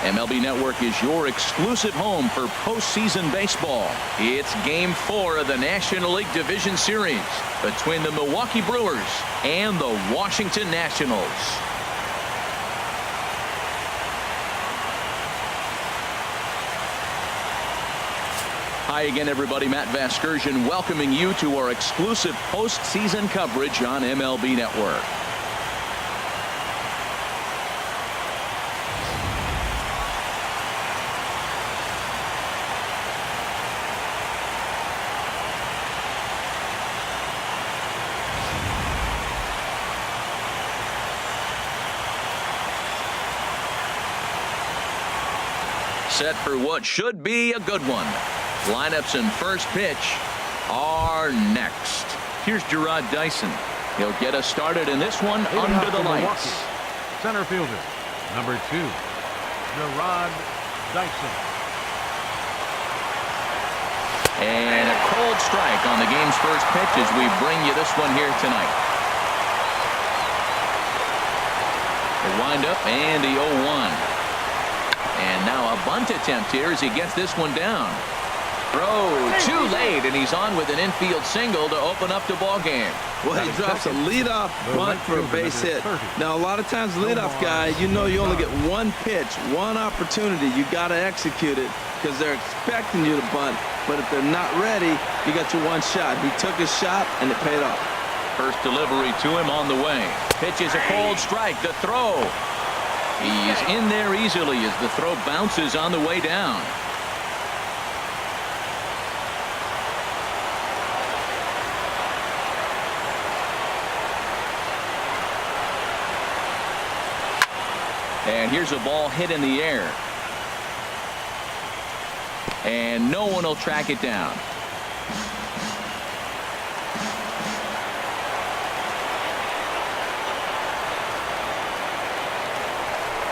MLB Network is your exclusive home for postseason baseball. It's Game 4 of the National League Division Series between the Milwaukee Brewers and the Washington Nationals. Hi again, everybody. Matt Vasgersian welcoming you to our exclusive postseason coverage on MLB Network. Set for what should be a good one. Lineups and first pitch are next. Here's Gerard Dyson. He'll get us started in this one under the lights. Center fielder, number 2, Gerard Dyson. And a cold strike on the game's first pitch as we bring you this one here tonight. The windup and the 0-1. And now a bunt attempt here as he gets this one down. Throw too late, and he's on with an infield single to open up the ball game. Well, he drops a leadoff bunt for a base hit. Now, a lot of times, leadoff guy, you know you only get one pitch, one opportunity. You got to execute it because they're expecting you to bunt. But if they're not ready, you got your one shot. He took his shot, and it paid off. First delivery to him on the way. Pitch is a cold strike. The throw. He's in there easily as the throw bounces on the way down. And here's a ball hit in the air. And no one will track it down.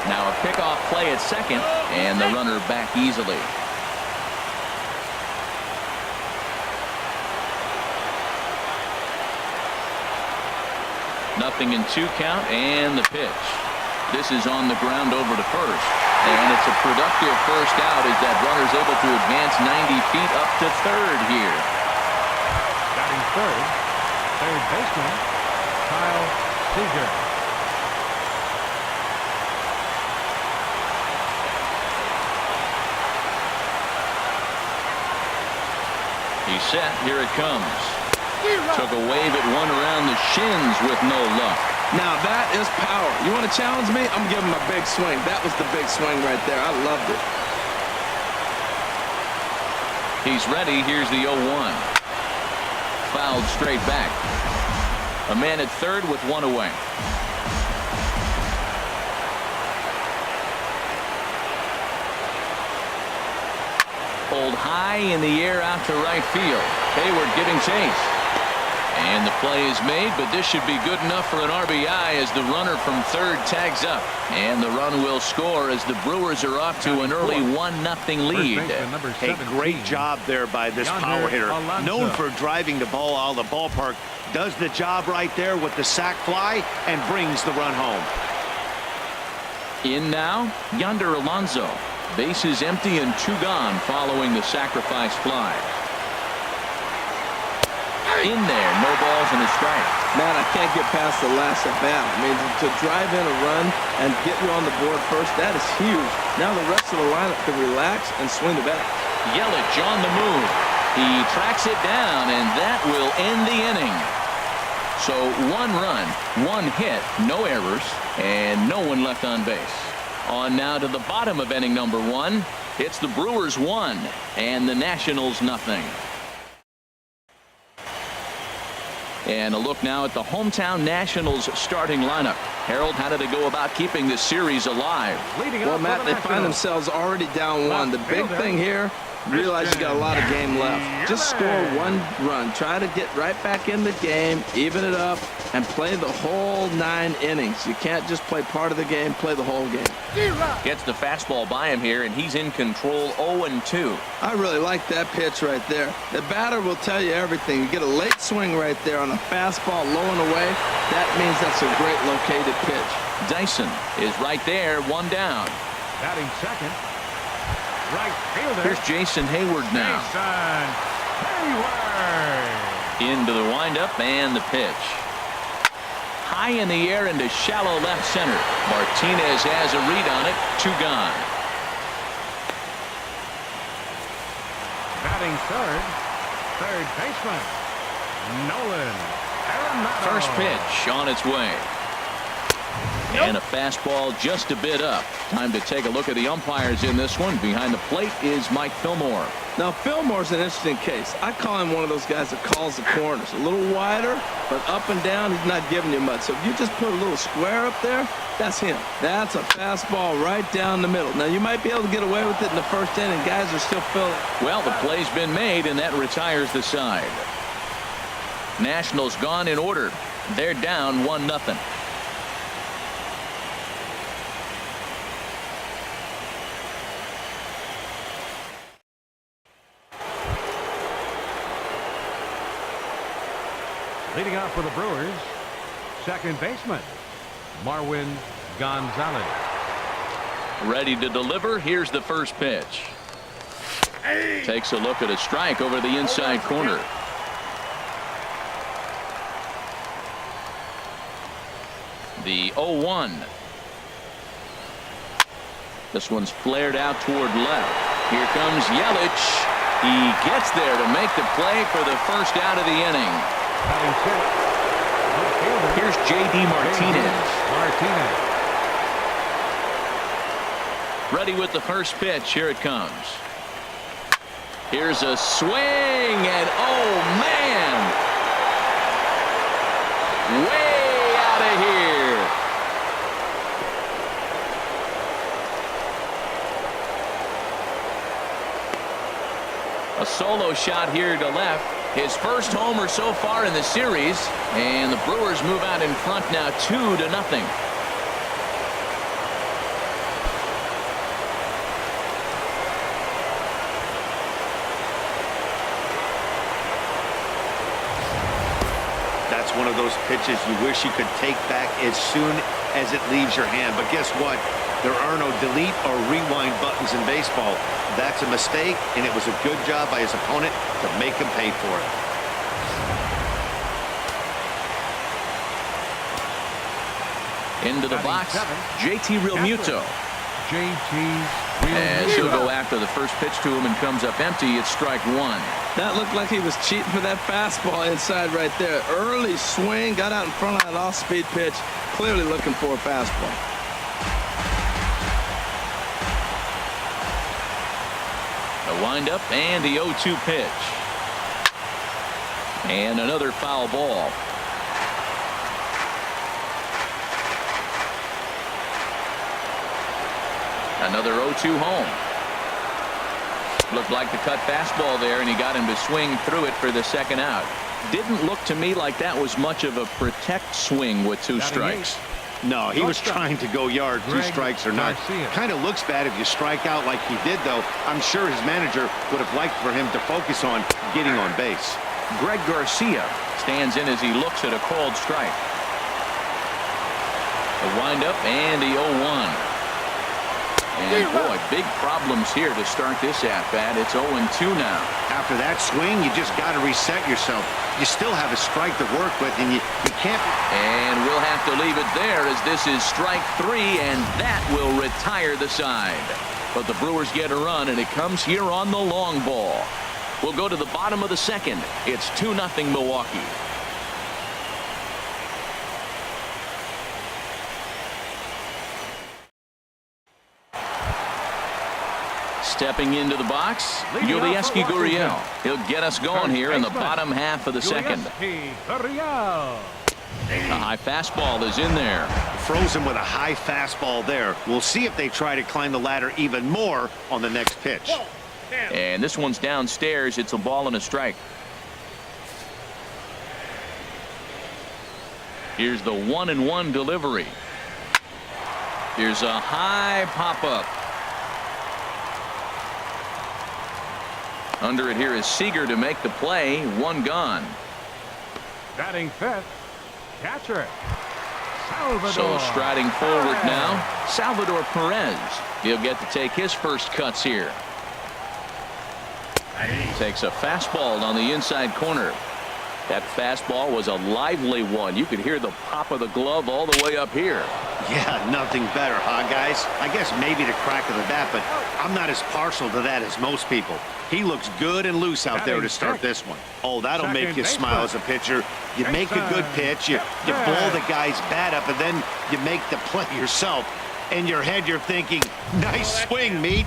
Now a pickoff play at second, and the runner back easily. Nothing in 2 count, and the pitch. This is on the ground over to first. And it's a productive first out as that runner's able to advance 90 feet up to third here. Batting third baseman, Kyle Seager. He's set. Here it comes. Took a wave at one around the shins with no luck. Now that is power. You want to challenge me? I'm giving him a big swing. That was the big swing right there. I loved it. He's ready. Here's the 0-1. Fouled straight back. A man at third with one away. Pulled high in the air out to right field. Hayward giving chase. And the play is made, but this should be good enough for an RBI as the runner from third tags up. And the run will score as the Brewers are off to an early 1-0 lead. Hey, great job there by this power hitter. Known for driving the ball out of the ballpark. Does the job right there with the sac fly and brings the run home. In now, Yonder Alonso. Bases empty and 2 gone following the sacrifice fly. In there, no balls and a strike. Man, I can't get past the last at bat. I mean, to drive in a run and get you on the board first, that is huge. Now the rest of the lineup can relax and swing the bat. Yelich on the move. He tracks it down, and that will end the inning. So 1 run, 1 hit, no errors, and no one left on base. On now to the bottom of inning number 1. It's the Brewers 1 and the Nationals nothing. And a look now at the hometown Nationals starting lineup. Harold, how do they go about keeping this series alive? Well, Matt, they find themselves already down 1. The big thing here, realize you got a lot of game left. Just score 1 run. Try to get right back in the game, even it up, and play the whole 9 innings. You can't just play part of the game, play the whole game. Gets the fastball by him here, and he's in control 0-2. I really like that pitch right there. The batter will tell you everything. You get a late swing right there on a fastball low and away. That means that's a great located pitch. Dyson is right there, 1 down. Batting second. Right fielder. Here's Jason Hayward now. Jason Hayward. Into the windup and the pitch. High in the air into shallow left center. Martinez has a read on it. 2 gone. Batting third. Third baseman. Nolan Arenado. First pitch on its way. And a fastball just a bit up. Time to take a look at the umpires in this one. Behind the plate is Mike Fillmore. Now, Fillmore's an interesting case. I call him one of those guys that calls the corners. A little wider, but up and down, he's not giving you much. So if you just put a little square up there, that's him. That's a fastball right down the middle. Now, you might be able to get away with it in the first inning. Guys are still feeling it. Well, the play's been made, and that retires the side. Nationals gone in order. They're down 1-0. Leading off for the Brewers, second baseman, Marwin Gonzalez. Ready to deliver. Here's the first pitch. Takes a look at a strike over the inside corner. The 0-1. This one's flared out toward left. Here comes Yelich. He gets there to make the play for the first out of the inning. Here's J.D. Martinez. Ready with the first pitch. Here it comes. Here's a swing, and oh man, way out of here. A solo shot here to left. His first homer so far in the series, and the Brewers move out in front now 2-0. That's one of those pitches you wish you could take back as soon as it leaves your hand. But guess what? There are no delete or rewind buttons in baseball. That's a mistake, and it was a good job by his opponent to make him pay for it. Into the box, JT Realmuto. As he'll go after the first pitch to him and comes up empty. It's strike 1. That looked like he was cheating for that fastball inside right there. Early swing, got out in front of that off-speed pitch. Clearly looking for a fastball. A windup and the 0-2 pitch. And another foul ball. Another 0-2 home. Looked like the cut fastball there, and he got him to swing through it for the second out. Didn't look to me like that was much of a protect swing with 2 strikes. No, he was trying to go yard, 2 strikes or not. Kind of looks bad if you strike out like he did, though. I'm sure his manager would have liked for him to focus on getting on base. Greg Garcia stands in as he looks at a called strike. A windup and the 0-1. And boy, big problems here to start this at-bat. It's 0-2 now. After that swing, you just got to reset yourself. You still have a strike to work with, and you can't. And we'll have to leave it there as this is strike 3, and that will retire the side. But the Brewers get a run, and it comes here on the long ball. We'll go to the bottom of the second. It's 2-0 Milwaukee. Stepping into the box, Yulieski Gurriel. He'll get us going here in the bottom half of the second. A high fastball is in there. Frozen with a high fastball there. We'll see if they try to climb the ladder even more on the next pitch. And this one's downstairs. It's a ball and a strike. Here's the 1-1 delivery. Here's a high pop-up. Under it here is Seager to make the play. 1 gone. Batting fifth, catcher. So striding forward now, Salvador Perez. He'll get to take his first cuts here. Takes a fastball on the inside corner. That fastball was a lively one. You could hear the pop of the glove all the way up here. Yeah, nothing better, huh, guys? I guess maybe the crack of the bat, but I'm not as partial to that as most people. He looks good and loose out there to start this one. Oh, that'll make you smile as a pitcher. You make a good pitch, you blow the guy's bat up, and then you make the play yourself. In your head, you're thinking, nice swing, meat.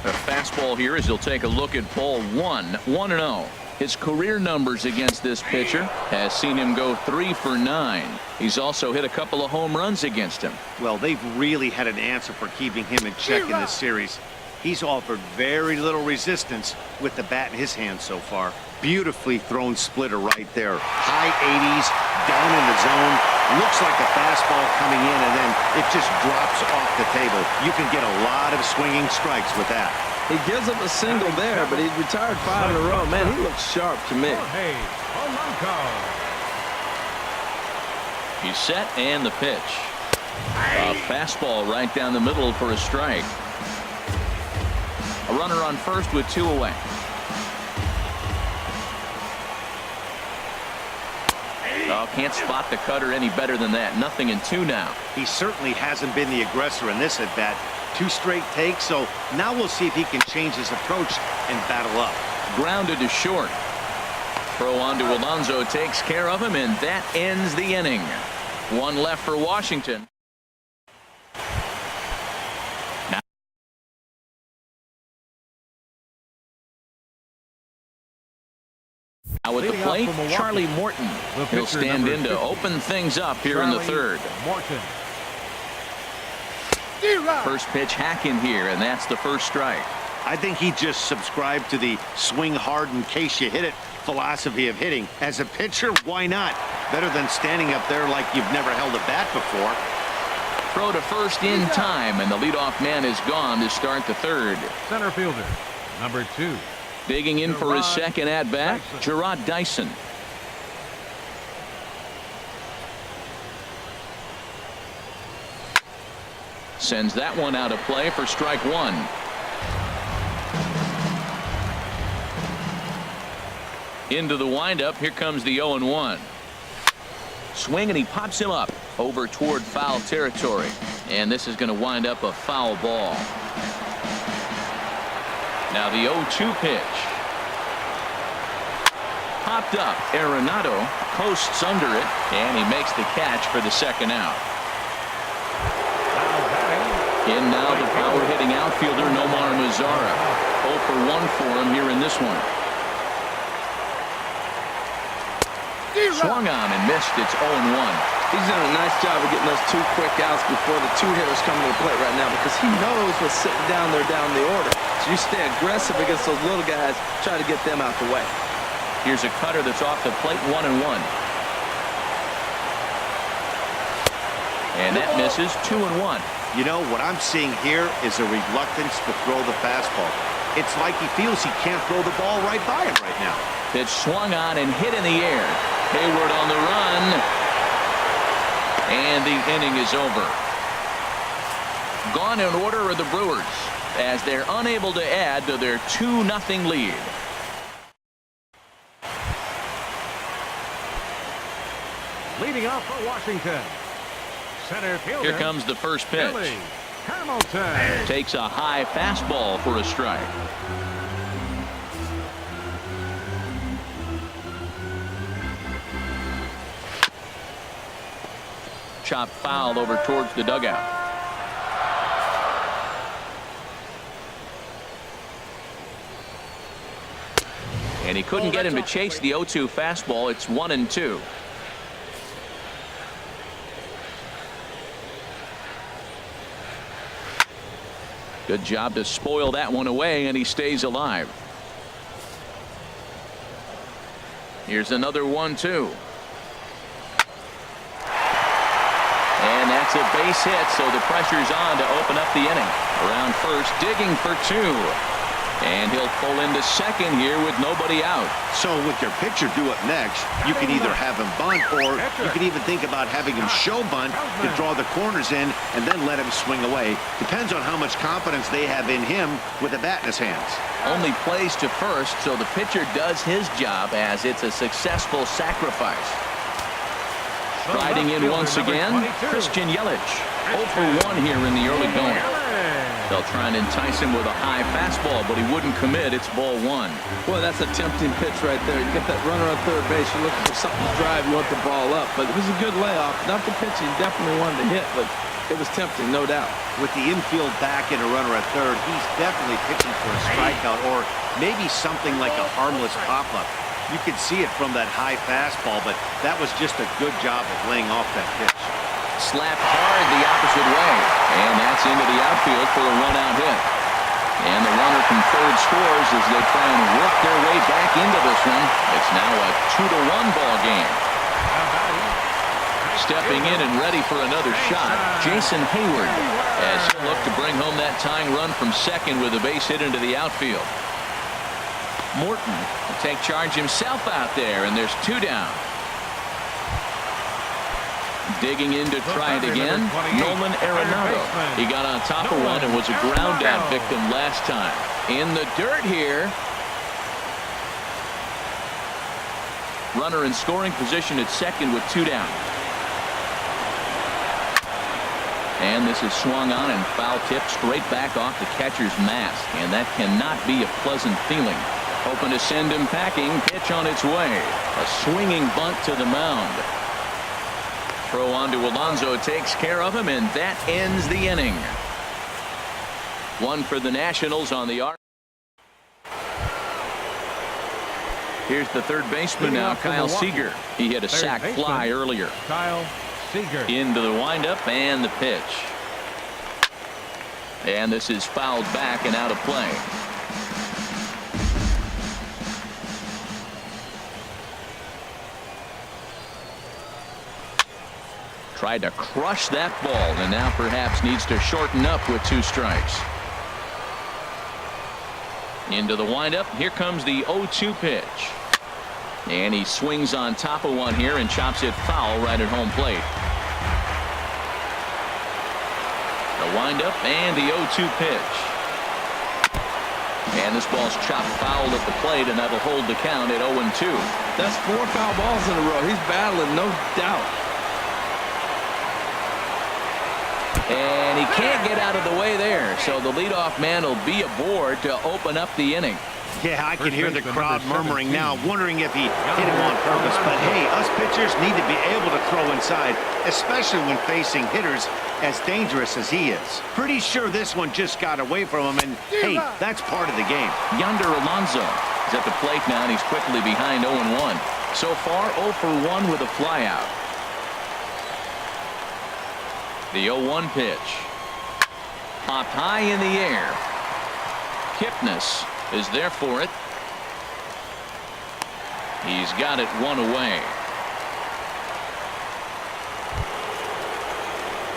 A fastball here as he'll take a look at ball 1-0. His career numbers against this pitcher has seen him go 3 for 9. He's also hit a couple of home runs against him. Well, they've really had an answer for keeping him in check in this series. He's offered very little resistance with the bat in his hand so far. Beautifully thrown splitter right there. High 80s, down in the zone. Looks like a fastball coming in, and then it just drops off the table. You can get a lot of swinging strikes with that. He gives up a single there, but he's retired 5 in a row. Man, he looks sharp to me. He's set, and the pitch. A fastball right down the middle for a strike. A runner on first with 2 away. Oh, can't spot the cutter any better than that. 0-2 now. He certainly hasn't been the aggressor in this at-bat. 2 straight takes, so now we'll see if he can change his approach and battle up. Grounded to short. Throw on to Alonso takes care of him, and that ends the inning. 1 left for Washington. Now with the plate, Charlie Morton. He'll stand in to open things up here in the third. First pitch hack in here, and that's the first strike. I think he just subscribed to the swing hard in case you hit it philosophy of hitting. As a pitcher, why not? Better than standing up there like you've never held a bat before. Throw to first in time, and the leadoff man is gone to start the third. Center fielder, number 2. Digging in for his second at-bat, Gerard Dyson. Sends that one out of play for strike 1. Into the windup. Here comes the 0-1. Swing, and he pops him up over toward foul territory. And this is going to wind up a foul ball. Now the 0-2 pitch. Popped up. Arenado coasts under it, and he makes the catch for the second out. In now the power-hitting outfielder Nomar Mazara. 0 for 1 for him here in this one. Swung on and missed. It's 0-1. He's done a nice job of getting those 2 quick outs before the 2 hitters come to the plate right now, because he knows what's sitting down there down the order. So you stay aggressive against those little guys, try to get them out the way. Here's a cutter that's off the plate, 1-1. And that misses. 2-1. You know, what I'm seeing here is a reluctance to throw the fastball. It's like he feels he can't throw the ball right by him right now. Pitch swung on and hit in the air. Hayward on the run. And the inning is over. Gone in order are the Brewers, as they're unable to add to their 2-0 lead. Leading off for Washington, center fielder. Here comes the first pitch. Hamilton takes a high fastball for a strike. Chopped foul over towards the dugout. And he couldn't get him to chase the 0-2 fastball. It's 1-2. Good job to spoil that one away, and he stays alive. Here's another 1-2. And that's a base hit, so the pressure's on to open up the inning. Around first, digging for 2. And he'll pull into second here with nobody out. So with your pitcher due up next, you can either have him bunt, or you can even think about having him show bunt to draw the corners in and then let him swing away. Depends on how much confidence they have in him with a bat in his hands. Only plays to first, so the pitcher does his job as it's a successful sacrifice. Striding in once again, Christian Yelich. 0 for 1 here in the early going. They'll try and entice him with a high fastball, but he wouldn't commit. It's ball 1. Boy, that's a tempting pitch right there. You get that runner on third base. You're looking for something to drive. You want the ball up. But it was a good layoff. Not the pitch he definitely wanted to hit, but it was tempting, no doubt. With the infield back and a runner at third, he's definitely pitching for a strikeout, or maybe something like a harmless pop-up. You could see it from that high fastball, but that was just a good job of laying off that pitch. Slapped hard the opposite way, and that's into the outfield for a 1-out hit. And the runner from third scores as they try and work their way back into this one. It's now a 2-1 ball game. Stepping in and ready for another shot, Jason Hayward, as he'll look to bring home that tying run from second with a base hit into the outfield. Morton will take charge himself out there, and there's 2 down. Digging in to try it again, Nolan Arenado. He got on top of one and was a ground out victim last time. In the dirt here. Runner in scoring position at second with 2 down. And this is swung on and foul tip straight back off the catcher's mask. And that cannot be a pleasant feeling. Hoping to send him packing. Pitch on its way. A swinging bunt to the mound. Throw on to Alonso takes care of him, and that ends the inning. 1 for the Nationals on the arc. Here's the third baseman now, Kyle Seager. He hit a sac fly earlier. Kyle Seager. Into the windup and the pitch. And this is fouled back and out of play. Tried to crush that ball, and now perhaps needs to shorten up with 2 strikes. Into the windup. Here comes the 0-2 pitch. And he swings on top of one here and chops it foul right at home plate. The windup and the 0-2 pitch. And this ball's chopped foul at the plate, and that'll hold the count at 0-2. That's 4 foul balls in a row. He's battling, no doubt. And he can't get out of the way there, so the leadoff man will be aboard to open up the inning. Yeah, I can hear the crowd murmuring now, wondering if he hit him on purpose. But hey, us pitchers need to be able to throw inside, especially when facing hitters as dangerous as he is. Pretty sure this one just got away from him, and hey, that's part of the game. Yonder Alonso is at the plate now, and he's quickly behind 0-1. So far, 0 for 1 with a flyout. The 0-1 pitch. Popped high in the air. Kipnis is there for it. He's got it 1 away.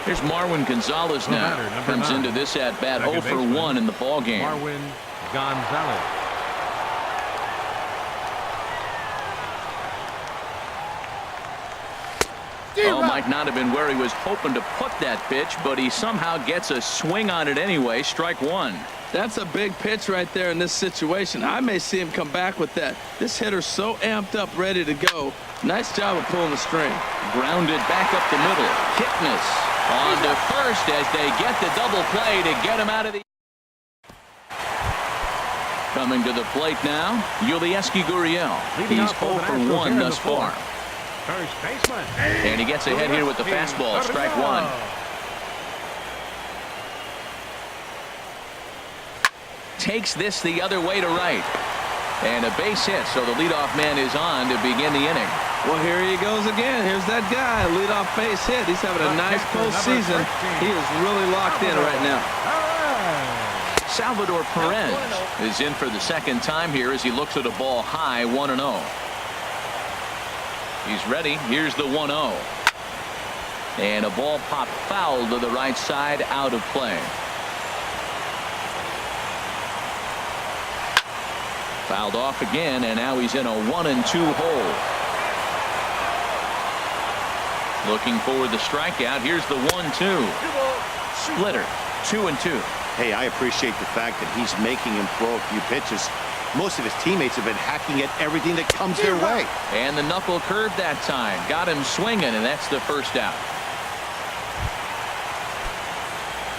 Here's Marwin Gonzalez now. Comes into this at bat 0 for 1 in the ball game. Marwin Gonzalez. Oh, might not have been where he was hoping to put that pitch, but he somehow gets a swing on it anyway. Strike 1. That's a big pitch right there in this situation. I may see him come back with that. This hitter's so amped up, ready to go. Nice job of pulling the string. Grounded back up the middle. Kipnis on to first as they get the double play to get him out of the... Coming to the plate now, Yulieski Gurriel. He's 0 for 1 thus far. First baseman. And he gets ahead here with the fastball. Strike 1. Takes this the other way to right. And a base hit, so the leadoff man is on to begin the inning. Well, here he goes again. Here's that guy, leadoff base hit. He's having a nice postseason. He is really locked in right now. Salvador Perez is in for the second time here as he looks at a ball high 1-0. He's ready. Here's the 1-0. And a ball popped foul to the right side, out of play. Fouled off again, and now he's in a 1-2 hole. Looking for the strikeout. Here's the 1-2. Splitter. 2-2. Hey, I appreciate the fact that he's making him throw a few pitches. Most of his teammates have been hacking at everything that comes their way. And the knuckle curve that time. Got him swinging, and that's the first out.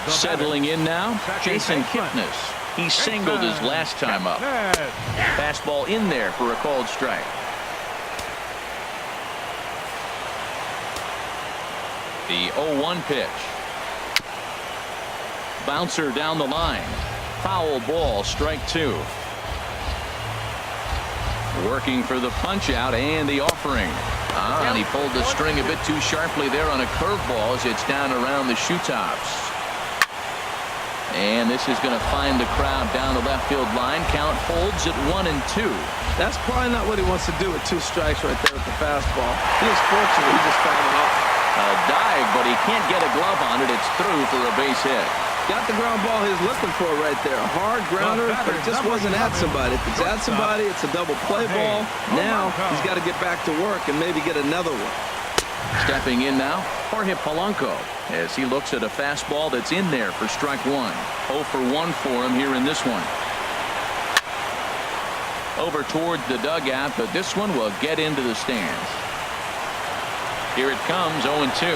Settling in now, Jason Kipnis. He singled his last time up. Fastball in there for a called strike. The 0-1 pitch. Bouncer down the line. Foul ball, strike 2. Working for the punch out and the offering. And he pulled the string a bit too sharply there on a curveball as it's down around the shoe tops. And this is going to find the crowd down the left field line. Count holds at 1-2. That's probably not what he wants to do with 2 strikes right there with the fastball. He was fortunate. He just fouled it off. A dive, but he can't get a glove on it. It's through for a base hit. Got the ground ball he was looking for right there. A hard grounder, but it just wasn't at somebody. If it's at somebody, it's a double play ball. Now he's got to get back to work and maybe get another one. Stepping in now, Jorge Polanco, as he looks at a fastball that's in there for strike 1. 0 for 1 for him here in this one. Over toward the dugout, but this one will get into the stands. Here it comes, 0-2.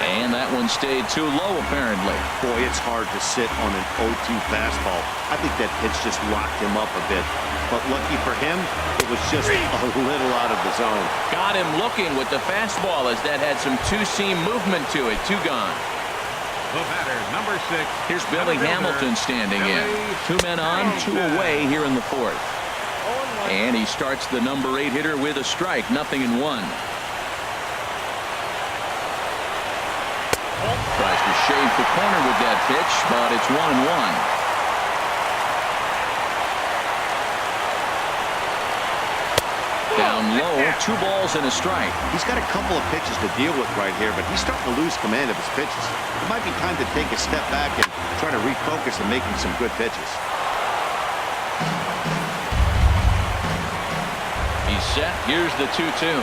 And that one stayed too low, apparently. Boy, it's hard to sit on an 0-2 fastball. I think that pitch just locked him up a bit. But lucky for him, it was just a little out of the zone. Got him looking with the fastball as that had some two-seam movement to it. 2 gone. The batter, number 6. Here's Billy Hamilton standing in. 2 men on, 2 away here in the 4th. And he starts the number 8 hitter with a strike, 0-1. Tries to shave the corner with that pitch, but it's 1-1. Down low, 2 balls and a strike. He's got a couple of pitches to deal with right here, but he's starting to lose command of his pitches. It might be time to take a step back and try to refocus and making some good pitches. He's set. Here's the 2-2.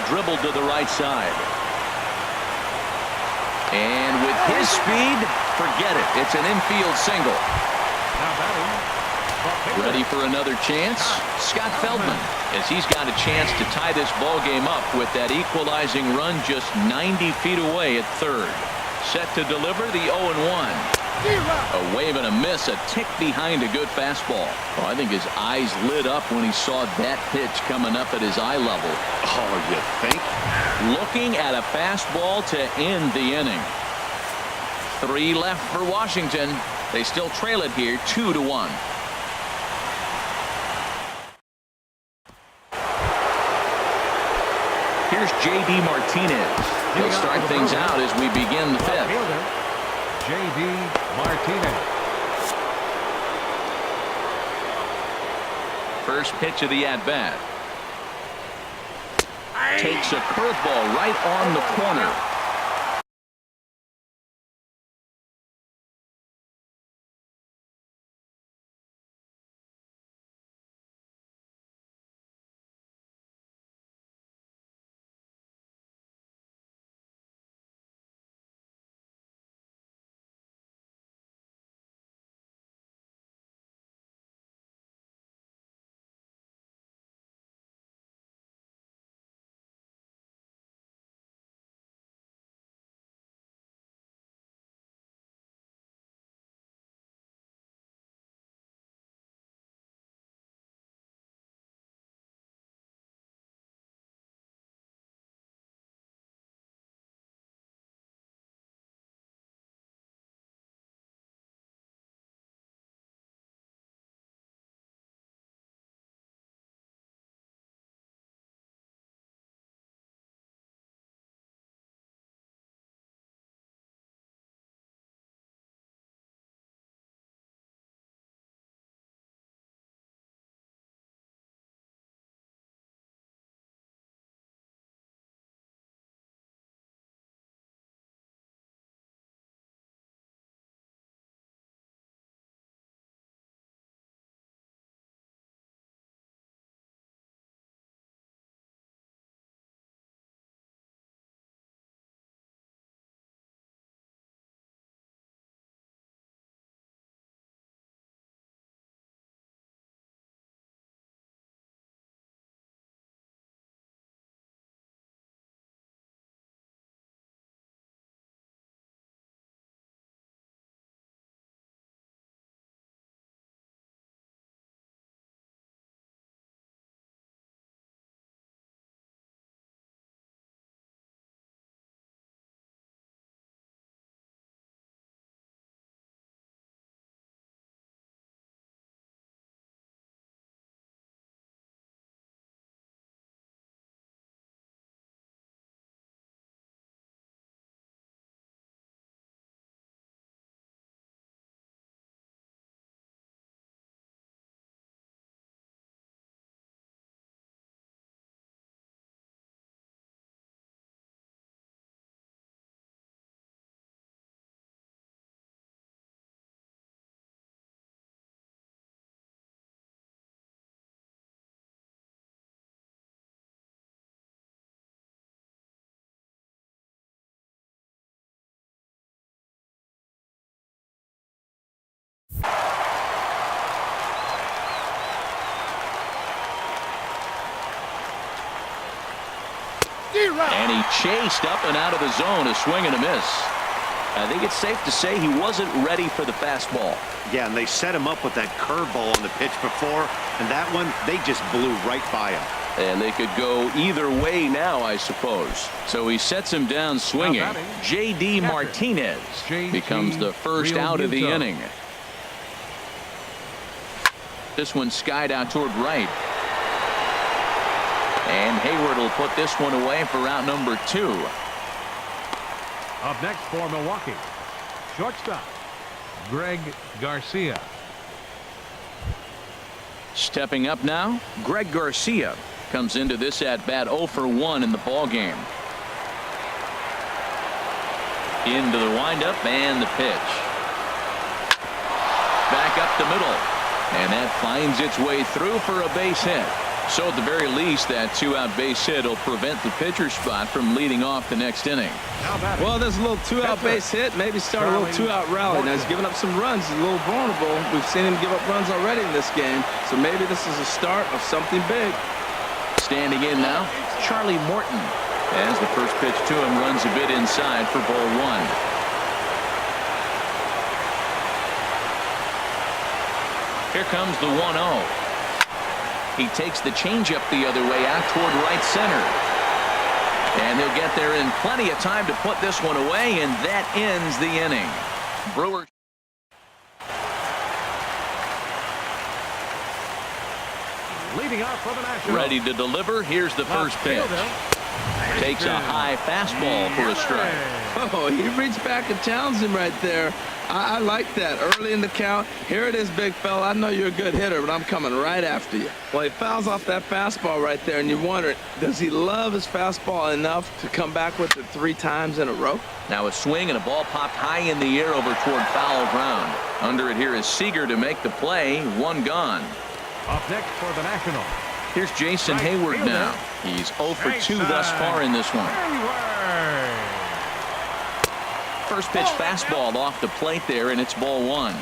Dribbled to the right side. And with his speed, forget it. It's an infield single. Ready for another chance? Scott Feldman, as he's got a chance to tie this ball game up with that equalizing run just 90 feet away at 3rd. Set to deliver the 0-1. A wave and a miss, a tick behind a good fastball. Oh, I think his eyes lit up when he saw that pitch coming up at his eye level. Oh, you think? Looking at a fastball to end the inning. 3 left for Washington. They still trail it here 2-1. Here's J.D. Martinez. He'll start things out as we begin the 5th. J.D. Martinez. First pitch of the at-bat. Takes a curveball right on the corner. And he chased up and out of the zone, a swing and a miss. I think it's safe to say he wasn't ready for the fastball. Yeah, and they set him up with that curveball on the pitch before, and that one, they just blew right by him. And they could go either way now, I suppose. So he sets him down swinging. J.D. Martinez becomes the first out of the inning. This one skied out toward right. And Hayward will put this one away for out number 2. Up next for Milwaukee, shortstop, Greg Garcia. Stepping up now, Greg Garcia comes into this at-bat 0 for 1 in the ball game. Into the windup and the pitch. Back up the middle. And that finds its way through for a base hit. So at the very least, that 2-out base hit will prevent the pitcher spot from leading off the next inning. Well, there's a little 2-out base hit. Maybe start a little 2-out rally. Now he's giving up some runs. He's a little vulnerable. We've seen him give up runs already in this game. So maybe this is a start of something big. Standing in now, Charlie Morton. As the first pitch to him runs a bit inside for ball 1. Here comes the 1-0. He takes the changeup the other way out toward right center. And he'll get there in plenty of time to put this one away, and that ends the inning. Brewers. Leading off for the Nationals. Ready to deliver. Here's the first pitch. Takes a high fastball for a strike. Oh, he reached back and challenged him right there. I like that. Early in the count. Here it is, big fella. I know you're a good hitter, but I'm coming right after you. Well, he fouls off that fastball right there, and you wonder, does he love his fastball enough to come back with it 3 times in a row? Now a swing and a ball popped high in the air over toward foul ground. Under it here is Seager to make the play. 1 gone. Up next for the Nationals. Here's Jason Hayward now. He's 0 for 2 thus far in this one. First pitch fastball off the plate there, and it's ball 1.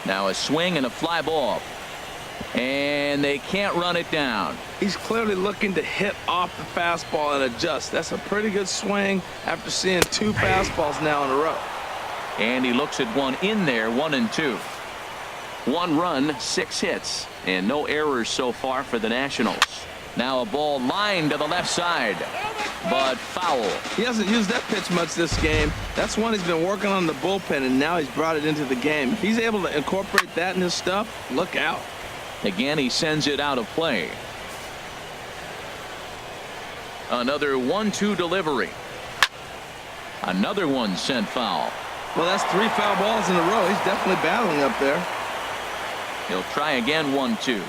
Now a swing and a fly ball. And they can't run it down. He's clearly looking to hit off the fastball and adjust. That's a pretty good swing after seeing 2 fastballs now in a row. And he looks at one in there, 1-2. 1 run, 6 hits, and no errors so far for the Nationals. Now a ball lined to the left side, but foul. He hasn't used that pitch much this game. That's one he's been working on in the bullpen, and now he's brought it into the game. If he's able to incorporate that in his stuff, look out. Again, he sends it out of play. Another 1-2 delivery. Another one sent foul. Well, that's 3 foul balls in a row. He's definitely battling up there. He'll try again, 1-2.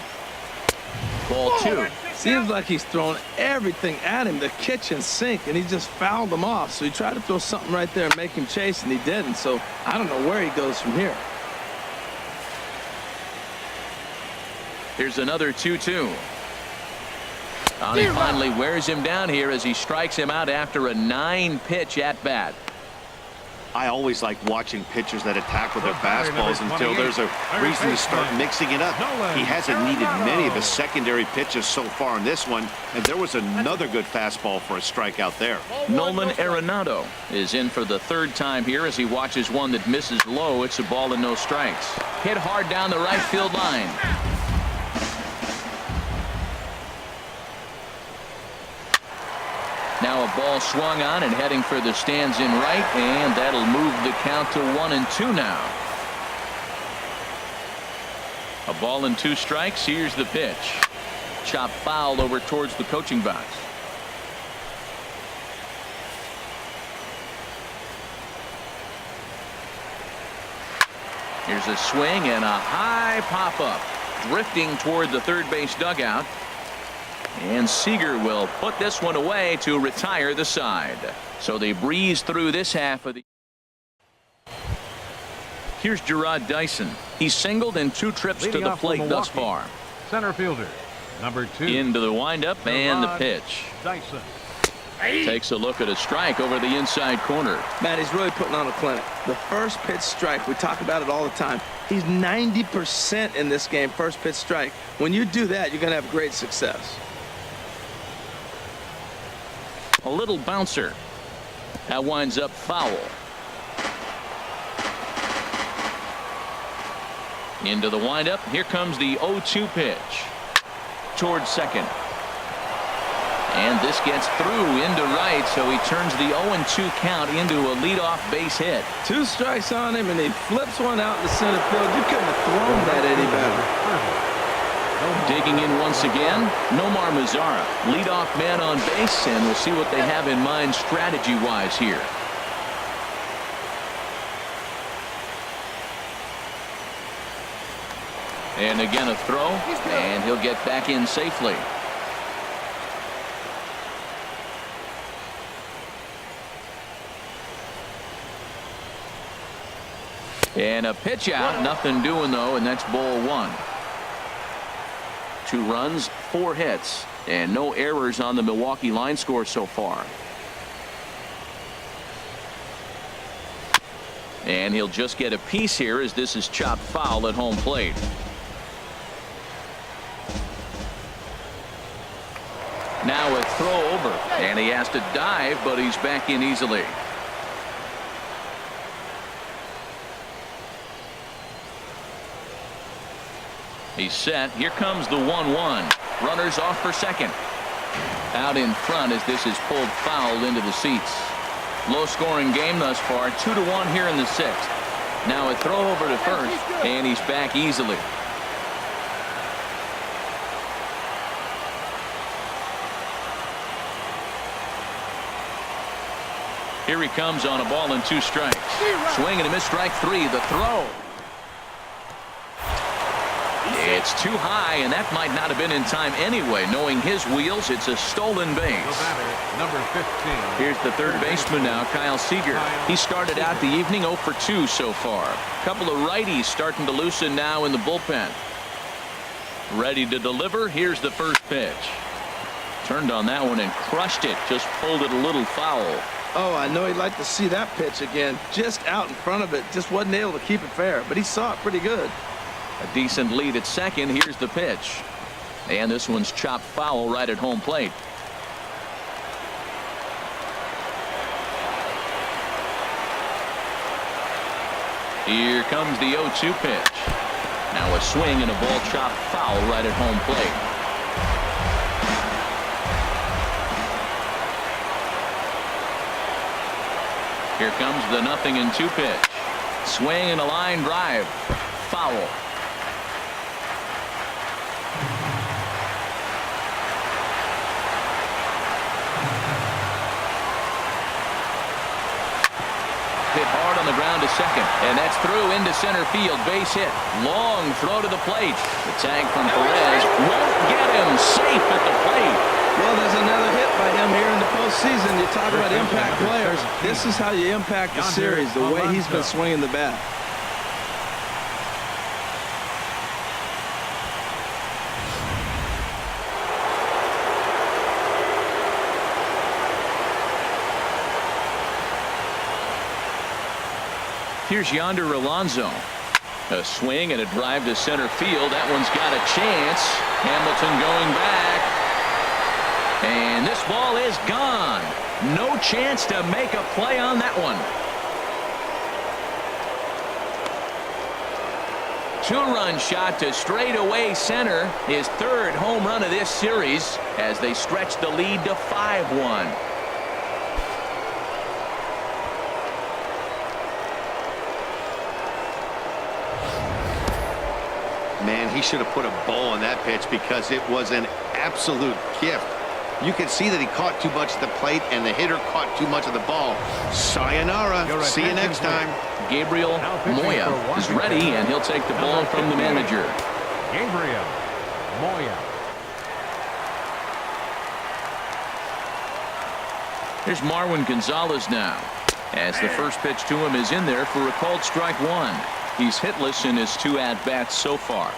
Ball 2. Seems like he's thrown everything at him, the kitchen sink, and he just fouled them off. So he tried to throw something right there and make him chase, and he didn't. So I don't know where he goes from here. Here's another 2-2. And he finally wears him down here as he strikes him out after a 9-pitch at bat. I always like watching pitchers that attack with their fastballs until there's a reason to start mixing it up. He hasn't needed many of his secondary pitches so far in this one, and there was another good fastball for a strikeout there. Nolan Arenado is in for the 3rd time here as he watches one that misses low. It's a ball and no strikes. Hit hard down the right field line. Now a ball swung on and heading for the stands in right, and that'll move the count to 1-2 now. A ball and 2 strikes. Here's the pitch. Chop foul over towards the coaching box. Here's a swing and a high pop-up. Drifting toward the third base dugout. And Seager will put this one away to retire the side. So they breeze through this half of the. Here's Gerard Dyson. He's singled in 2 trips to the plate thus far. Center fielder, number 2. Into the windup and the pitch. Dyson. Takes a look at a strike over the inside corner. Man, he's really putting on a clinic. The first pitch strike, we talk about it all the time. He's 90% in this game, first pitch strike. When you do that, you're going to have great success. A little bouncer. That winds up foul. Into the windup. Here comes the 0-2 pitch. Towards second. And this gets through into right, so he turns the 0-2 count into a leadoff base hit. 2 strikes on him, and he flips one out in the center field. You couldn't have thrown that any better. Digging in once again, Nomar Mazara, leadoff man on base, and we'll see what they have in mind strategy-wise here. And again a throw, and he'll get back in safely. And a pitch out, nothing doing though, and that's ball 1. 2 runs, 4 hits, and no errors on the Milwaukee line score so far. And he'll just get a piece here as this is chopped foul at home plate. Now a throw over, and he has to dive, but he's back in easily. He's set. Here comes the 1-1. Runners off for second. Out in front as this is pulled foul into the seats. Low-scoring game thus far. 2-1 here in the 6th. Now a throw over to first, and he's back easily. Here he comes on a ball and 2 strikes. Swing and a miss, strike 3. The throw. It's too high, and that might not have been in time anyway. Knowing his wheels, it's a stolen base. Number 15. Here's the third baseman now, Kyle Seager. He started out the evening 0 for 2 so far. A couple of righties starting to loosen now in the bullpen. Ready to deliver. Here's the first pitch. Turned on that one and crushed it. Just pulled it a little foul. Oh, I know he'd like to see that pitch again. Just out in front of it. Just wasn't able to keep it fair, but he saw it pretty good. A decent lead at second. Here's the pitch. And this one's chopped foul right at home plate. Here comes the 0-2 pitch. Now a swing and a ball chopped foul right at home plate. Here comes the 0-2 pitch. Swing and a line drive. Foul. Hit hard on the ground to second, and that's through into center field. Base hit. Long throw to the plate. The tag from Perez won't get him. Safe at the plate. Well, there's another hit by him here in the postseason. You talk about impact players. This is how you impact the series, the way he's been swinging the bat. Here's Yonder Alonso. A swing and a drive to center field. That one's got a chance. Hamilton going back. And this ball is gone. No chance to make a play on that one. 2-run shot to straightaway center. His 3rd home run of this series as they stretch the lead to 5-1. Man, he should have put a bow on that pitch because it was an absolute gift. You can see that he caught too much at the plate and the hitter caught too much of the ball. Sayonara. See you next time. Gabriel Moya is ready, and he'll take the ball from the manager. Gabriel Moya. Here's Marwin Gonzalez now, as the first pitch to him is in there for a called strike 1. He's hitless in his 2 at-bats so far.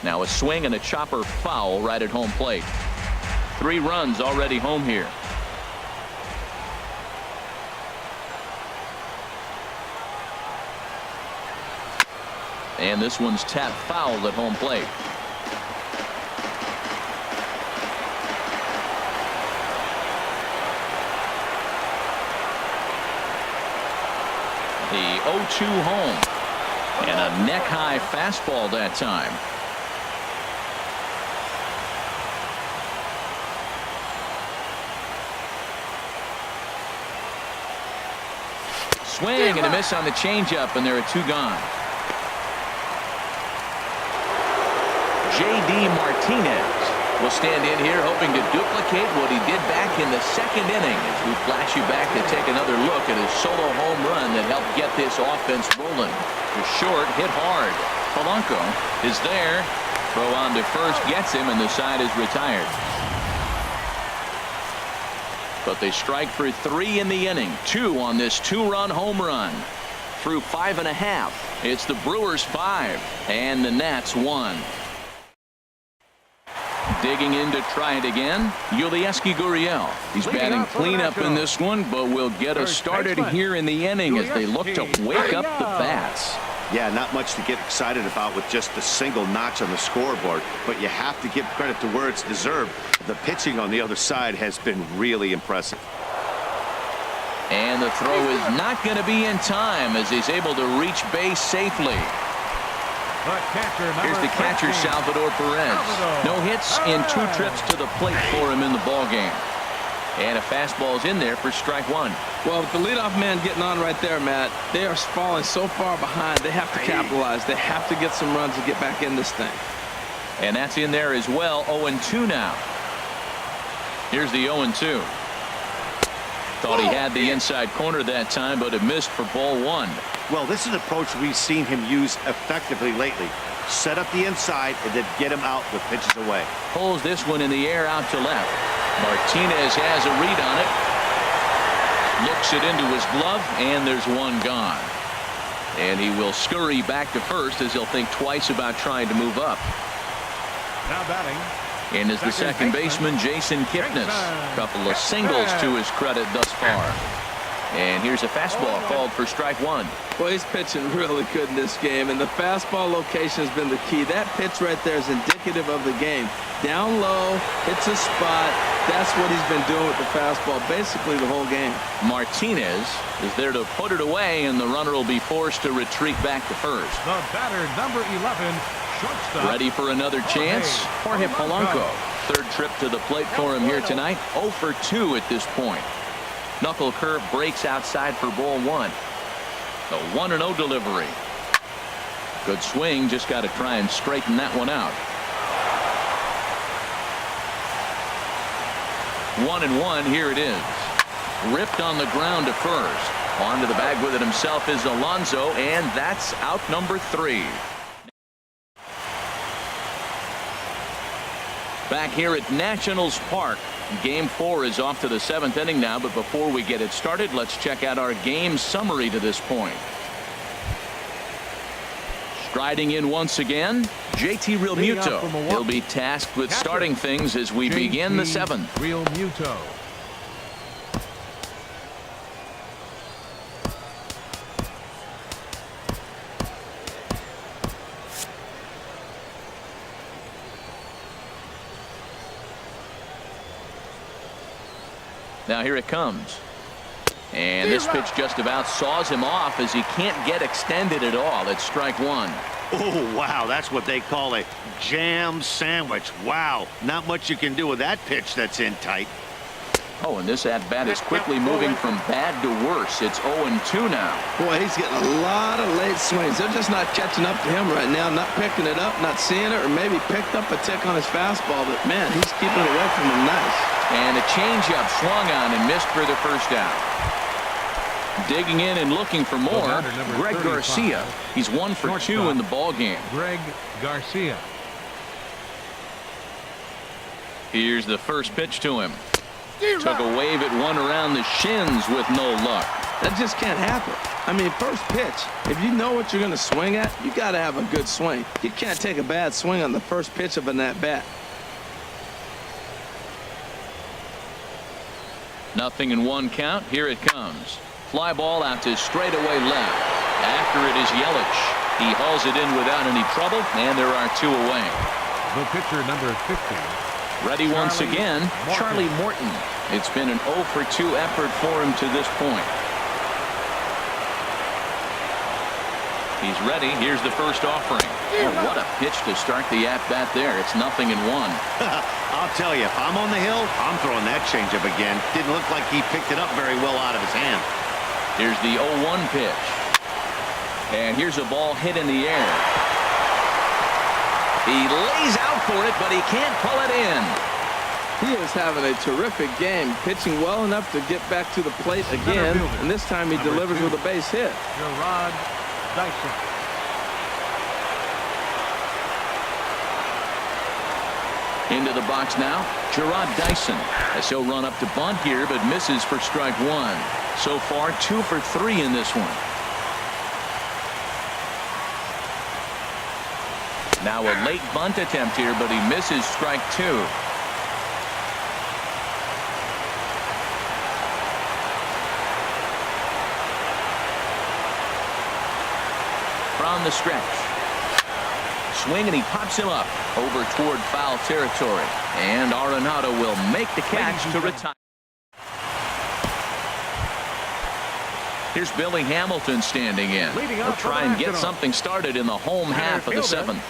Now a swing and a chopper foul right at home plate. 3 runs already home here. And this one's tapped foul at home plate. The 0-2 home. And a neck-high fastball that time. Swing and a miss on the changeup, and there are 2 gone. J.D. Martinez will stand in here hoping to duplicate what he did back in the 2nd inning as we flash you back to take another look at his solo home run that helped get this offense rolling. The short hit hard. Polanco is there. Throw on to first gets him, and the side is retired. But they strike for 3 in the inning. 2 on this 2-run home run. Through 5 1/2. It's the Brewers 5 and the Nats 1. Digging in to try it again, Yulieski Gurriel. He's batting cleanup in this one, but will get us started here in the inning as they look to wake up the bats. Yeah, not much to get excited about with just the single notch on the scoreboard, but you have to give credit to where it's deserved. The pitching on the other side has been really impressive. And the throw is not going to be in time as he's able to reach base safely. Here's the catcher, Salvador Perez. No hits in 2 trips to the plate for him in the ballgame. And a fastball's in there for strike 1. Well, with the leadoff man getting on right there, Matt, they are falling so far behind. They have to capitalize. They have to get some runs to get back in this thing. And that's in there as well. 0-2 now. Here's the 0-2. Thought he had the inside corner that time, but it missed for ball 1. Well, this is an approach we've seen him use effectively lately. Set up the inside and then get him out with pitches away. Pulls this one in the air out to left. Martinez has a read on it. Looks it into his glove, and there's 1 gone. And he will scurry back to first as he'll think twice about trying to move up. Now batting. And is the second baseman, Jason Kipnis. Couple of singles to his credit thus far. And here's a fastball called for strike 1. Well, he's pitching really good in this game, and the fastball location has been the key. That pitch right there is indicative of the game. Down low, hits a spot. That's what he's been doing with the fastball basically the whole game. Martinez is there to put it away, and the runner will be forced to retreat back to first. The batter, number 11, shortstop. Ready for another chance? Jorge Polanco. 3rd trip to the plate for him here tonight. 0 for 2 at this point. Knuckle curve breaks outside for ball 1. The 1-0 delivery. Good swing, just got to try and straighten that one out. 1-1, here it is. Ripped on the ground to first. On to the bag with it himself is Alonso, and that's out number 3. Back here at Nationals Park. Game 4 is off to the 7th inning now, but before we get it started, let's check out our game summary to this point. Striding in once again, JT Realmuto. He'll be tasked with starting things as we begin the 7th. Realmuto. Now here it comes. And this pitch just about saws him off as he can't get extended at all. It's strike 1. Oh, wow. That's what they call a jam sandwich. Wow. Not much you can do with that pitch that's in tight. Oh, and this at-bat is quickly moving from bad to worse. It's 0-2 now. Boy, he's getting a lot of late swings. They're just not catching up to him right now, not picking it up, not seeing it, or maybe picked up a tick on his fastball. But, man, he's keeping it away from him nice. And a changeup swung on and missed for the first out. Digging in and looking for more, Greg Garcia. He's 1 for 2 in the ballgame. Greg Garcia. Here's the first pitch to him. Took a wave at one around the shins with no luck. That just can't happen. I mean, first pitch, if you know what you're going to swing at, you got to have a good swing. You can't take a bad swing on the first pitch of an at-bat. 0-1 count. Here it comes. Fly ball out to straightaway left. After it is Yelich. He hauls it in without any trouble, and there are 2 away. The pitcher, number 50. Ready once again, Charlie Morton. It's been an 0 for 2 effort for him to this point. He's ready. Here's the first offering. Oh, what a pitch to start the at-bat there. It's 0-1. I'll tell you, if I'm on the hill, I'm throwing that changeup again. Didn't look like he picked it up very well out of his hand. Here's the 0-1 pitch. And here's a ball hit in the air. He lays out for it, but he can't pull it in. He is having a terrific game, pitching well enough to get back to the plate again, and this time he delivers with a base hit. Gerard Dyson. Into the box now, Gerard Dyson, as he'll run up to bunt here, but misses for strike 1. So far, 2 for 3 in this one. Now a late bunt attempt here, but he misses strike 2. From the stretch. Swing, and he pops him up over toward foul territory. And Arenado will make the catch to retire. Here's Billy Hamilton standing in. He'll try and get something started in the home half of the 7th.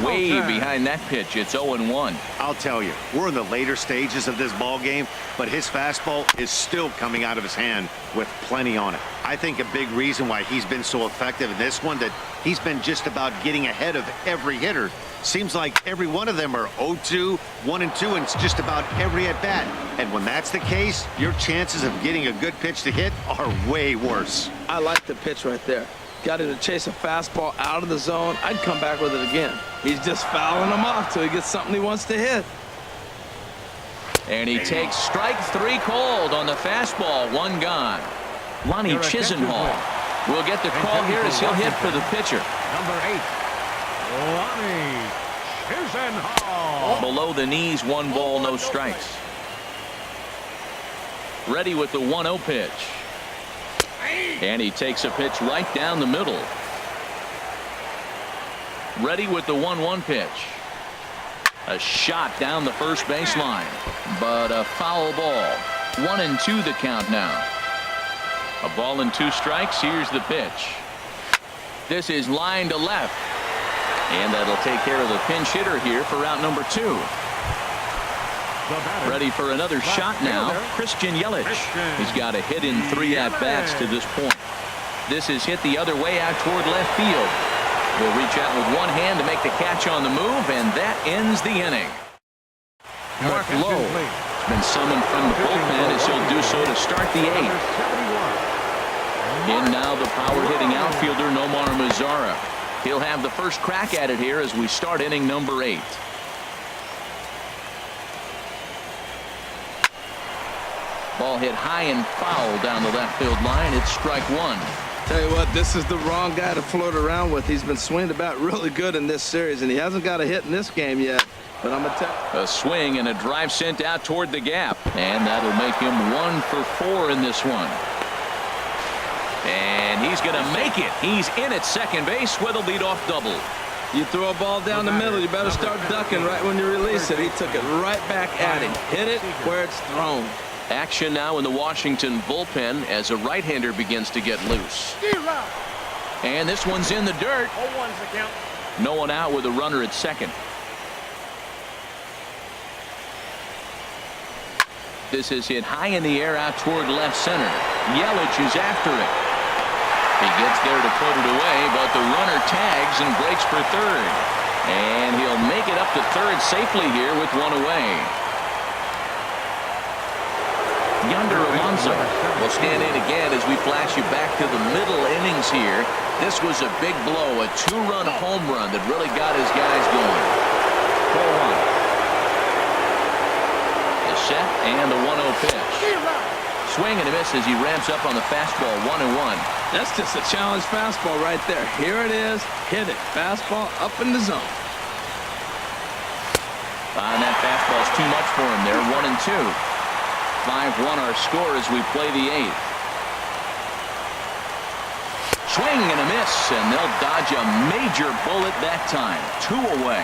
Way behind that pitch. It's 0-1. I'll tell you, we're in the later stages of this ball game, but his fastball is still coming out of his hand with plenty on it. I think a big reason why he's been so effective in this one, that he's been just about getting ahead of every hitter. Seems like every one of them are 0-2, 1-2, and it's just about every at bat. And when that's the case, your chances of getting a good pitch to hit are way worse. I like the pitch right there. Got him to chase a fastball out of the zone. I'd come back with it again. He's just fouling him off till he gets something he wants to hit. And he takes strike 3 called on the fastball. 1 gone. Lonnie Chisenhall will get the call here as he'll hit for the pitcher. Number 8, Lonnie Chisenhall. Below the knees, 1 ball, no strikes. Ready with the 1-0 pitch. And he takes a pitch right down the middle. Ready with the 1-1 pitch. A shot down the first baseline, but a foul ball. 1-2 the count now. A ball and 2 strikes. Here's the pitch. This is line to left. And that'll take care of the pinch hitter here for out number 2. Ready for another shot now, Christian Yelich. He's got a hit in 3 at-bats to this point. This is hit the other way out toward left field. He'll reach out with one hand to make the catch on the move, and that ends the inning. Mark Lowe has been summoned from the bullpen as he'll do so to start the 8th. In now the power-hitting outfielder Nomar Mazara. He'll have the first crack at it here as we start inning number 8. Ball hit high and foul down the left field line. It's strike 1. Tell you what, this is the wrong guy to float around with. He's been swinging about really good in this series, and he hasn't got a hit in this game yet. But I'm going to tell you. A swing and a drive sent out toward the gap. And that'll make him 1 for 4 in this one. And he's going to make it. He's in at second base with a leadoff double. You throw a ball down the middle, you better start ducking right when you release it. He took it right back at him. Hit it where it's thrown. Action now in the Washington bullpen as a right-hander begins to get loose. And this one's in the dirt. No one out with a runner at second. This is hit high in the air out toward left center. Yelich is after it. He gets there to put it away, but the runner tags and breaks for third. And he'll make it up to third safely here with one away. Yonder Alonso will stand in again as we flash you back to the middle innings here. This was a big blow, a 2-run home run that really got his guys going. 4-1. The set and the 1-0 pitch. Swing and a miss as he ramps up on the fastball. 1-1. That's just a challenge fastball right there. Here it is. Hit it. Fastball up in the zone. And that fastball is too much for him there. 1-2. 5-1 our score as we play the 8th. Swing and a miss, and they'll dodge a major bullet that time. 2 away.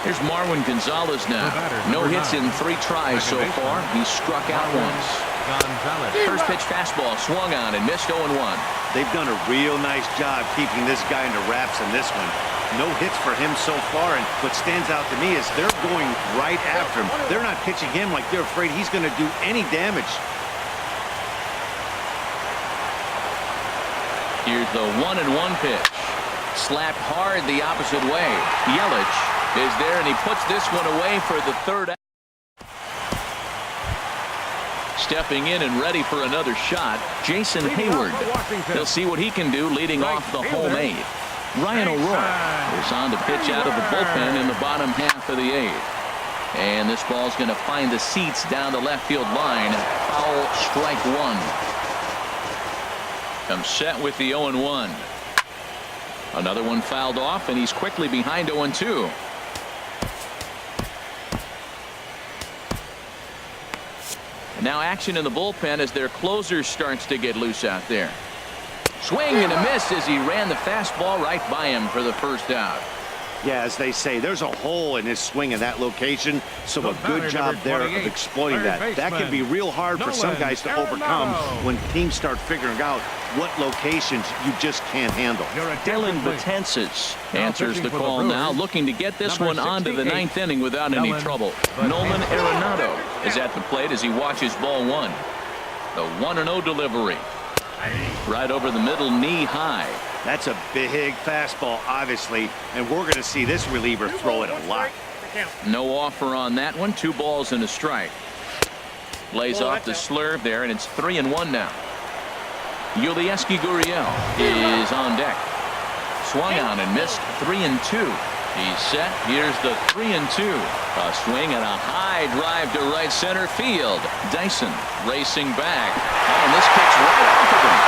Here's Marwin Gonzalez now. No hits in 3 tries so far. He's struck out once. First pitch fastball swung on and missed. 0-1. They've done a real nice job keeping this guy under wraps in this one. No hits for him so far, and what stands out to me is they're going right after him. They're not pitching him like they're afraid he's going to do any damage. Here's the 1-1 pitch. Slapped hard the opposite way. Yelich is there, and he puts this one away for the 3rd out. Stepping in and ready for another shot, Jason Hayward. He'll see what he can do leading off the home 8th. Ryan O'Rourke is on to pitch out of the bullpen in the bottom half of the 8th. And this ball's going to find the seats down the left field line. Foul, strike 1. Comes set with the 0-1. Another one fouled off, and he's quickly behind 0-2. Now action in the bullpen as their closer starts to get loose out there. Swing and a miss as he ran the fastball right by him for the 1st out. Yeah, as they say, there's a hole in his swing in that location, so a good job there of exploiting that. That can be real hard for some guys to overcome when teams start figuring out what locations you just can't handle. Dylan Betances answers the call now, looking to get this one onto the 9th inning without any trouble. Nolan Arenado is at the plate as he watches ball 1. The 1-0 delivery. Right over the middle, knee high. That's a big fastball, obviously, and we're going to see this reliever throw it a lot. No offer on that one. 2 balls and a strike. Lays off the slurve there, and it's 3-1 now. Yulieski Gurriel is on deck. Swung on and missed. 3-2. He's set. Here's the 3-2. A swing and a high drive to right center field. Dyson racing back, and this kicks right off of him.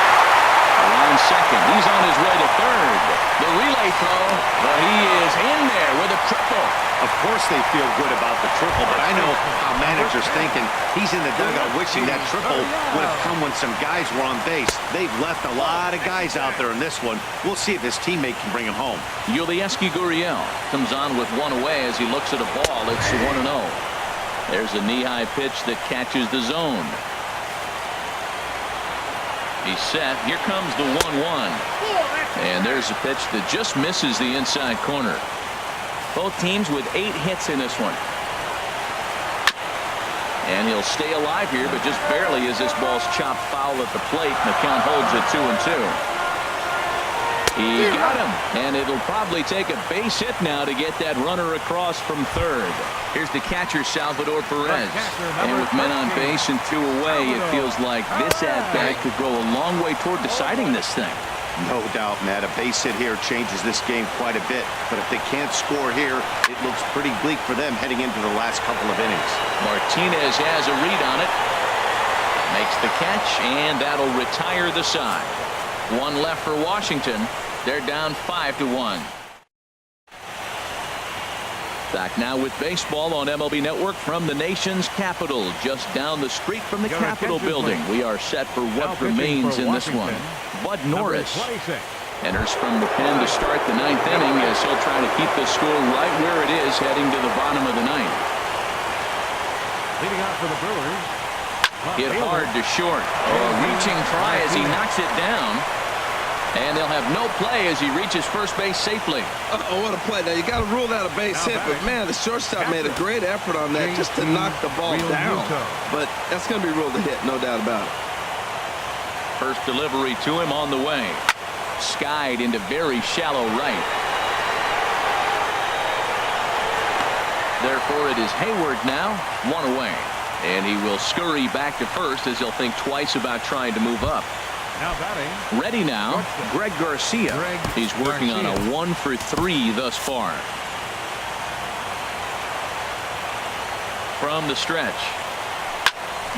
Around second. He's on his way to 3rd. The relay throw, but he is in there with a triple. Of course they feel good about the triple, but I know how manager's thinking. He's in the dugout wishing that triple would have come when some guys were on base. They've left a lot of guys out there in this one. We'll see if his teammate can bring him home. Yulieski Gurriel comes on with 1 away as he looks at a ball. It's 1-0. There's a knee-high pitch that catches the zone. He's set. Here comes the 1-1. And there's a pitch that just misses the inside corner. Both teams with 8 hits in this one. And he'll stay alive here, but just barely as this ball's chopped foul at the plate, and the count holds at 2-2. He got him, and it'll probably take a base hit now to get that runner across from 3rd. Here's the catcher, Salvador Perez. And with men on base and 2 away, it feels like this at-bat could go a long way toward deciding this thing. No doubt, Matt. A base hit here changes this game quite a bit. But if they can't score here, it looks pretty bleak for them heading into the last couple of innings. Martinez has a read on it. Makes the catch, and that'll retire the side. 1 left for Washington. They're down 5-1. Back now with baseball on MLB Network from the nation's capital, just down the street from the Capitol building. We are set for what remains in this one. Bud Norris enters from the pen to start the 9th inning as he'll try to keep the score right where it is heading to the bottom of the 9th. Leading out for the Brewers. Hit hard to short. A reaching try as he knocks it down. And they'll have no play as he reaches first base safely. Oh, what a play. Now, you got to rule that a base hit, but, man, the shortstop made a great effort on that just to knock the ball down. But that's going to be ruled a hit, no doubt about it. First delivery to him on the way. Skied into very shallow right. Therefore, it is Hayward now, 1 away. And he will scurry back to first as he'll think twice about trying to move up. Now batting. Ready now, Greg Garcia. He's working on a 1 for 3 thus far. From the stretch.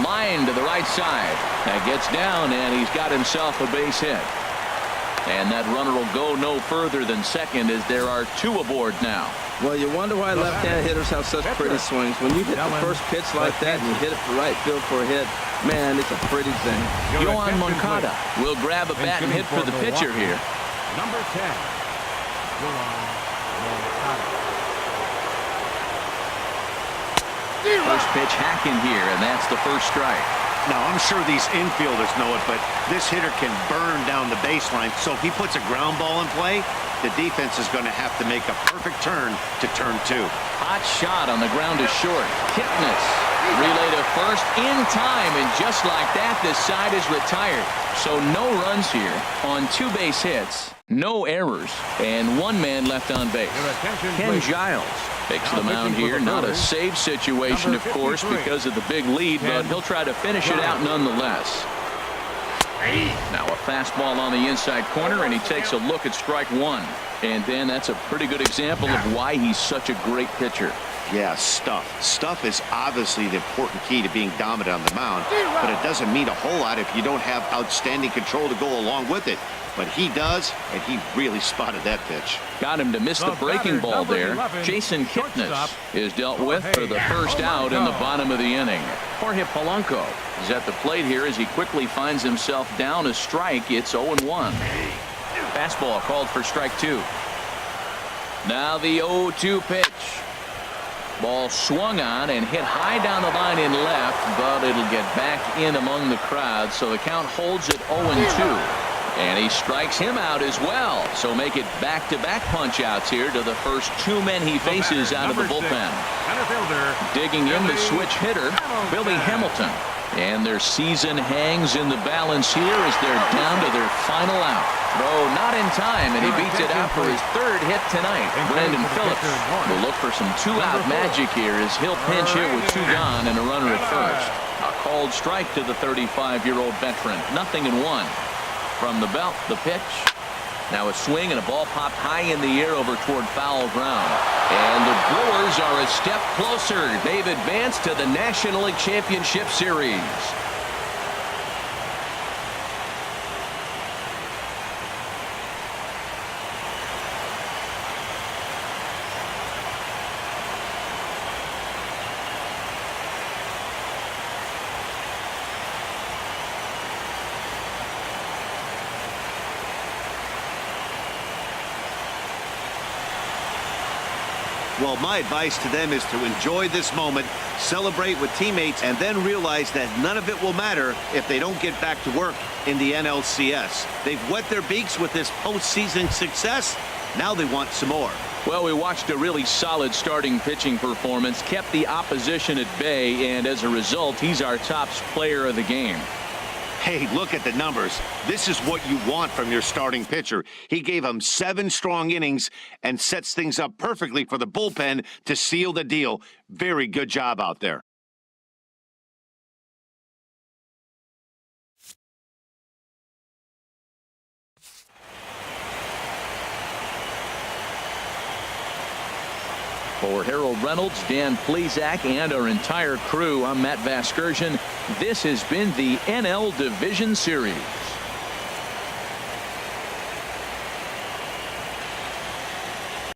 Line to the right side. That gets down, and he's got himself a base hit. And that runner will go no further than second as there are 2 aboard now. Well, you wonder why left-hand hitters have such pretty swings. When you hit the first pitch like that and you hit it for right field for a hit, man, it's a pretty thing. Yohan Moncada will grab a bat and hit for the pitcher here. Number 10, Yohan Moncada. First pitch hacking here, and that's the first strike. Now, I'm sure these infielders know it, but this hitter can burn down the baseline. So if he puts a ground ball in play, the defense is going to have to make a perfect turn to turn 2. Hot shot on the ground is short. Kipnis relay to first in time, and just like that, this side is retired. So no runs here on 2 base hits, no errors, and 1 man left on base. Ken Giles takes the mound here. Not a save situation, of course, because of the big lead, but he'll try to finish it out nonetheless. Now a fastball on the inside corner, and he takes a look at strike 1. And then that's a pretty good example of why he's such a great pitcher. Yeah, stuff. Stuff is obviously the important key to being dominant on the mound, but it doesn't mean a whole lot if you don't have outstanding control to go along with it. But he does, and he really spotted that pitch. Got him to miss the breaking ball there. Jason Kipnis is dealt with for the first out in the bottom of the inning. Jorge Polanco is at the plate here as he quickly finds himself down a strike. It's 0-1. Fastball called for strike 2. Now the 0-2 pitch. Ball swung on and hit high down the line in left, but it'll get back in among the crowd, so the count holds at 0-2. And he strikes him out as well. So make it back-to-back punch-outs here to the first 2 men he faces out of the bullpen. Digging in the switch hitter, Billy Hamilton. And their season hangs in the balance here as they're down to their final out. Though not in time, and he beats it out for his 3rd hit tonight. Brandon Phillips will look for some 2-out magic here as he'll pinch hit with 2 gone and a runner at first. A called strike to the 35-year-old veteran. 0-1. From the belt, the pitch. Now a swing and a ball popped high in the air over toward foul ground. And the Brewers are a step closer. They've advanced to the National League Championship Series. Well, my advice to them is to enjoy this moment, celebrate with teammates, and then realize that none of it will matter if they don't get back to work in the NLCS. They've wet their beaks with this postseason success. Now they want some more. Well, we watched a really solid starting pitching performance, kept the opposition at bay, and as a result, he's our top player of the game. Hey, look at the numbers. This is what you want from your starting pitcher. He gave him 7 strong innings and sets things up perfectly for the bullpen to seal the deal. Very good job out there. For Harold Reynolds, Dan Plesac, and our entire crew, I'm Matt Vasgersian. This has been the NL Division Series.